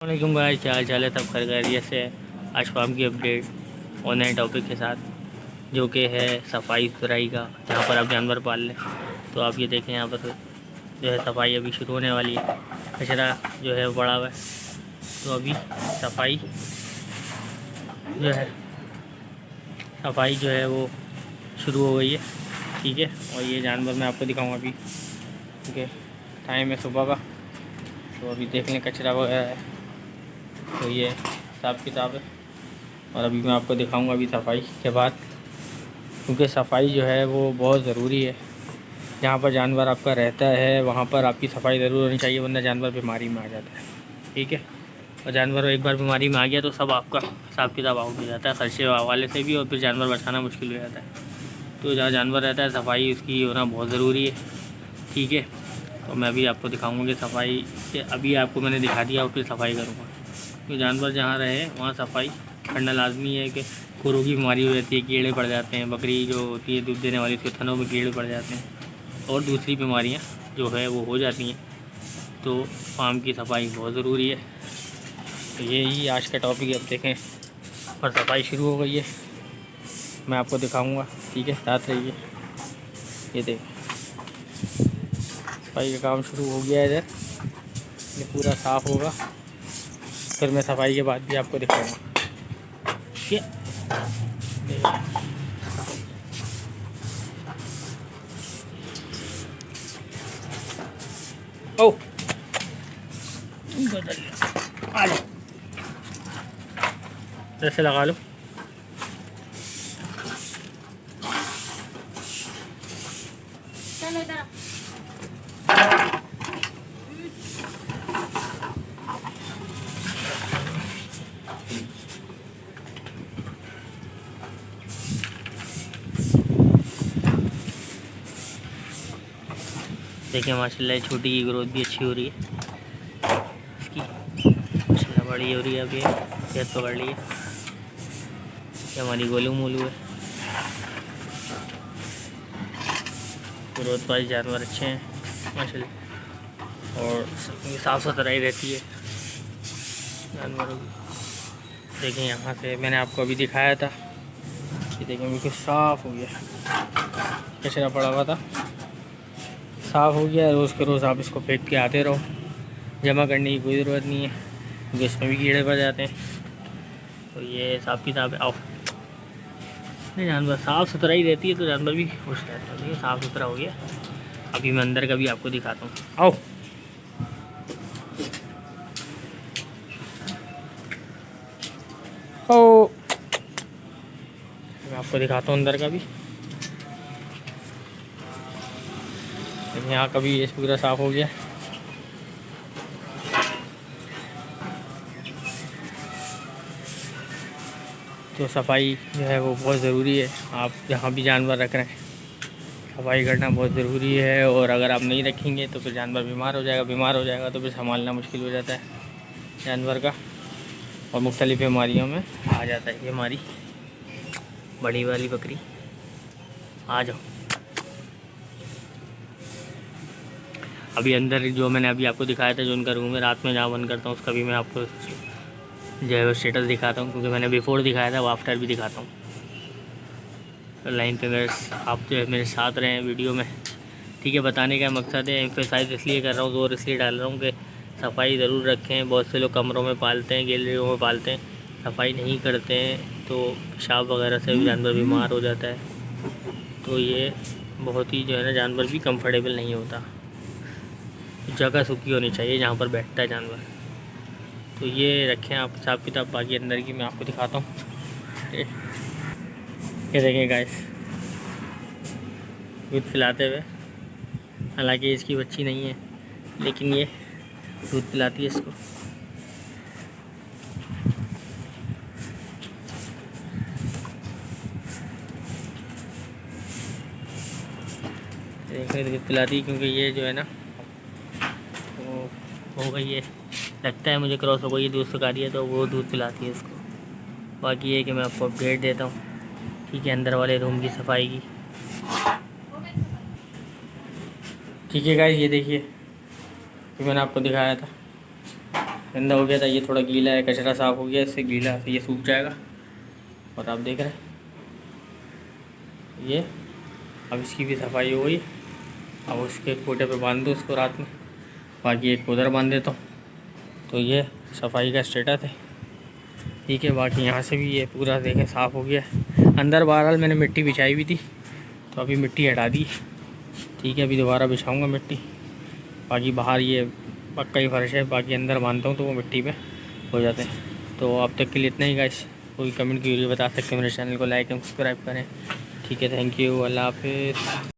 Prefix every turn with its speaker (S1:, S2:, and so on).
S1: वालेकुम गाइस, क्या हाल चाल है? सब खैरियत से है। आज फार्म की अपडेट और नए टॉपिक के साथ, जो कि है सफाई सुथराई का। जहाँ पर आप जानवर पाल लें तो आप ये देखें, यहाँ पर जो है सफाई अभी शुरू होने वाली है। कचरा जो है बड़ा हुआ है, तो अभी सफाई जो है वो शुरू हो गई है। ठीक है, और ये जानवर मैं आपको दिखाऊंगा अभी, क्योंकि टाइम है सुबह का। तो अभी देख लें, कचरा वगैरह है तो ये हिसाब किताब है। और अभी मैं आपको दिखाऊंगा अभी सफाई के बाद, क्योंकि सफाई जो है वो बहुत ज़रूरी है। जहाँ पर जानवर आपका रहता है वहाँ पर आपकी सफाई ज़रूर होनी चाहिए, वरना जानवर बीमारी में आ जाता है। ठीक है, और जानवर एक बार बीमारी में आ गया तो सब आपका हिसाब किताब आउट हो जाता है, खर्चे वाले से भी, और फिर जानवर बचाना मुश्किल हो जाता है। तो जहाँ जानवर रहता है सफाई उसकी होना बहुत ज़रूरी है। ठीक है, तो मैं अभी आपको दिखाऊंगा कि सफाई के अभी आपको मैंने दिखा दिया और फिर सफाई करूँगा। तो जानवर जहाँ रहे वहाँ सफाई करना लाजमी है। कि खुरों की बीमारी हो जाती है, कीड़े पड़ जाते हैं, बकरी जो होती है दूध देने वाली उसके थनों में कीड़े पड़ जाते हैं, और दूसरी बीमारियाँ जो है वो हो जाती हैं। तो फार्म की सफाई बहुत ज़रूरी है। तो यही आज का टॉपिक है। अब देखें, और सफाई शुरू हो गई है, मैं आपको दिखाऊंगा। ठीक है, साथ रहिए। ये देख, सफाई का काम शुरू हो गया है इधर। ये पूरा साफ़ होगा, फिर मैं सफाई के बाद भी आपको दिखाऊंगा। ये ओ बदल आ लो, जैसे लगा लो। चलो इधर देखिए, माशाल्लाह छोटी की ग्रोथ भी अच्छी हो रही है इसकी। माशाल्लाह बड़ी हो रही है अभी, सेहत पकड़ ली है। ये हमारी गोलू मोलू है। ग्रोथ वाइज जानवर अच्छे हैं माशाल्लाह, और साफ़ सुथराई रहती है जानवरों की। देखें, यहाँ से मैंने आपको अभी दिखाया था, ये देखें बिल्कुल साफ़ हो गया। कचरा पड़ा हुआ था, साफ़ हो गया। रोज़ के रोज़ आप इसको फेंक के आते रहो, जमा करने की कोई ज़रूरत नहीं है, क्योंकि इसमें भी कीड़े पड़ जाते हैं। तो ये हिसाब किताब है। आओ, नहीं जानवर साफ़ सुथराई रहती है तो जानवर भी खुश रहता है। ये साफ़ सुथरा हो गया। अभी मैं अंदर का भी आपको दिखाता हूँ। आओ, ओ मैं आपको दिखाता हूँ अंदर का भी। यहाँ का भी ये पूरा साफ़ हो गया। तो सफाई जो है वो बहुत ज़रूरी है। आप जहाँ भी जानवर रख रहे हैं सफाई करना बहुत ज़रूरी है, और अगर आप नहीं रखेंगे तो फिर जानवर बीमार हो जाएगा तो फिर संभालना मुश्किल हो जाता है जानवर का, और मुख्तलिफ़ बीमारियों में आ जाता है। ये हमारी बड़ी वाली बकरी, आ जाओ। अभी अंदर जो मैंने अभी आपको दिखाया था, जो उनका रूम है, रात में जहाँ बंद करता हूँ उसका भी मैं आपको जो है वो स्टेटस दिखाता हूँ, क्योंकि मैंने बिफोर दिखाया था, वो आफ्टर भी दिखाता हूँ। लाइन पे मेरे आप जो है मेरे साथ रहें वीडियो में। ठीक है, बताने का मकसद है, एम्फेसाइज इसलिए कर रहा हूँ, ज़ोर इसलिए डाल रहा हूँ कि सफाई ज़रूर रखें। बहुत से लोग कमरों में पालते हैं, गैलरियों में पालते हैं, सफाई नहीं करते हैं, तो पेशाब वगैरह से भी जानवर बीमार हो जाता है। तो ये बहुत ही जो है ना, जानवर भी कंफर्टेबल नहीं होता। जगह सूखी होनी चाहिए जहाँ पर बैठता है जानवर। तो ये रखें आप हिसाब किताब। बाकी अंदर की मैं आपको दिखाता हूँ। ये देखें गाइस, दूध पिलाते हुए, हालांकि इसकी बच्ची नहीं है लेकिन ये दूध पिलाती है इसको। देखिए दूध पिलाती है, क्योंकि ये जो है ना वो हो गई है, लगता है मुझे क्रॉस हो गई है, दूध सुखा रही है तो वो दूध पिलाती है इसको। बाकी ये कि मैं आपको अपडेट देता हूँ। ठीक है, अंदर वाले रूम की सफाई की। ठीक है गाइस, ये देखिए जो मैंने आपको दिखाया था, गंदा हो गया था, ये थोड़ा गीला है, कचरा साफ़ हो गया, इससे गीला ये सूख जाएगा। और आप देख रहे हैं ये, अब इसकी भी सफाई हो गई। अब उसके कोटे पे बांध दो इसको रात में, बाकी एक उधर बांध देता हूँ। तो ये सफाई का स्टेटस है, ठीक है। बाकी यहाँ से भी ये पूरा देखें साफ़ हो गया है। अंदर बहरहाल मैंने मिट्टी बिछाई भी थी, तो अभी मिट्टी हटा दी, ठीक है। अभी दोबारा बिछाऊँगा मिट्टी। बाकी बाहर ये पक्का ही फर्श है, बाकी अंदर बांधता हूँ तो वो मिट्टी पे हो जाते हैं। तो अब तक के लिए इतना ही गाइस। कोई कमेंट की बता सकते हैं, मेरे चैनल को लाइक एंड सब्सक्राइब करें, ठीक है। थैंक यू, अल्लाह हाफिज़।